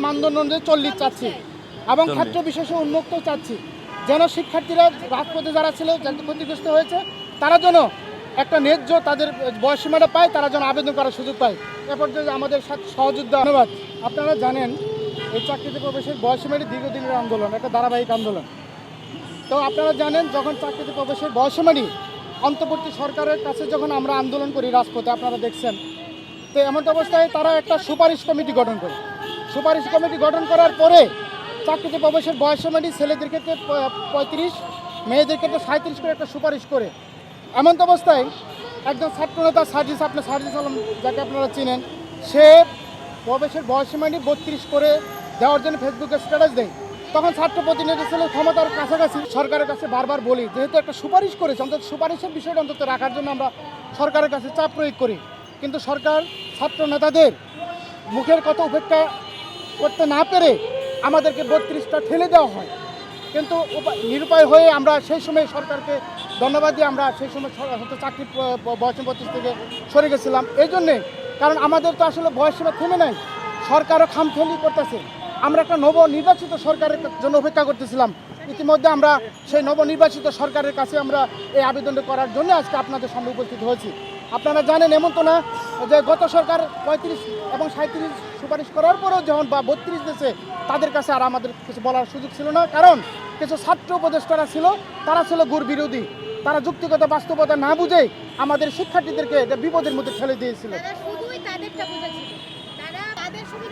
মানদণ্ড অনুযায়ী 40 চাচ্ছি এবং ক্ষেত্র বিশেষে উন্মুক্ত চাচ্ছি, যেন শিক্ষার্থীরা রাজপথে যারা ছিল, যাদের ক্ষতিগ্রস্ত হয়েছে, তারা যেন একটা ন্যায্য তাদের বয়সীমাটা পায়, তারা যেন আবেদন করার সুযোগ পায়। এ পর্যায়ে আমাদের সাথে সহযোদ্ধা। ধন্যবাদ। আপনারা জানেন এই চাকরিতে প্রবেশের বয়সীমাটি দীর্ঘদিনের আন্দোলন, একটা ধারাবাহিক আন্দোলন। তো আপনারা জানেন যখন চাকরিতে প্রবেশের বয়সীমাটি অন্তর্বর্তী সরকারের কাছে যখন আমরা আন্দোলন করি রাজপথে, আপনারা দেখছেন, তো এমন অবস্থায় তারা একটা সুপারিশ কমিটি গঠন করে। সুপারিশ কমিটি গঠন করার পরে চাকরিতে প্রবেশের বয়সীমাটি ছেলেদের ক্ষেত্রে 35, মেয়েদের ক্ষেত্রে 37 করে একটা সুপারিশ করে। এমন অবস্থায় একজন ছাত্রনেতা সার্জিস আলম, যাকে আপনারা চিনেন, সে প্রবেশের বয়সীমাটি 32 করে দেওয়ার জন্য ফেসবুকে স্ট্যাটাস দেয়। তখন ছাত্র প্রতিনিধি ছিল ক্ষমতার কাছাকাছি, সরকারের কাছে বারবার বলি, যেহেতু একটা সুপারিশ করেছে, অন্তত সুপারিশের বিষয়টা অন্তত রাখার জন্য আমরা সরকারের কাছে চাপ প্রয়োগ করি। কিন্তু সরকার ছাত্র নেতাদের মুখের কথা উপেক্ষা করতে না পেরে আমাদেরকে 32টা ঠেলে দেওয়া হয়। কিন্তু নিরুপায় হয়ে আমরা সেই সময় সরকারকে ধন্যবাদ দিয়ে আমরা সেই সময় হয়তো চাকরি বয়সীমা 32 থেকে সরে গেছিলাম। এই জন্যে, কারণ আমাদের তো আসলে বয়সীমা থেমে নাই, সরকারও খামখেয়ালি করতেছে। আমরা একটা নবনির্বাচিত সরকারের জন্য অপেক্ষা করতেছিলাম। ইতিমধ্যে আমরা সেই নবনির্বাচিত সরকারের কাছে আমরা এই আবেদনটা করার জন্য আজকে আপনাদের সামনে উপস্থিত হয়েছি। আপনারা জানেন এমন তো না যে গত সরকার 35 এবং 37 সুপারিশ করার পরেও যখন বা 32 দিয়েছে, তাদের কাছে আর আমাদের কিছু বলার সুযোগ ছিল না, কারণ কিছু ছাত্র উপদেষ্টারা ছিল, তারা ছিল ঘুর বিরোধী। তারা যুক্তিগত বাস্তবতা না বুঝে আমাদের শিক্ষার্থীদেরকে এটা বিপদের মধ্যে ঠেলে দিয়েছিল। শুধুই তাদেরটা বুঝেছিল।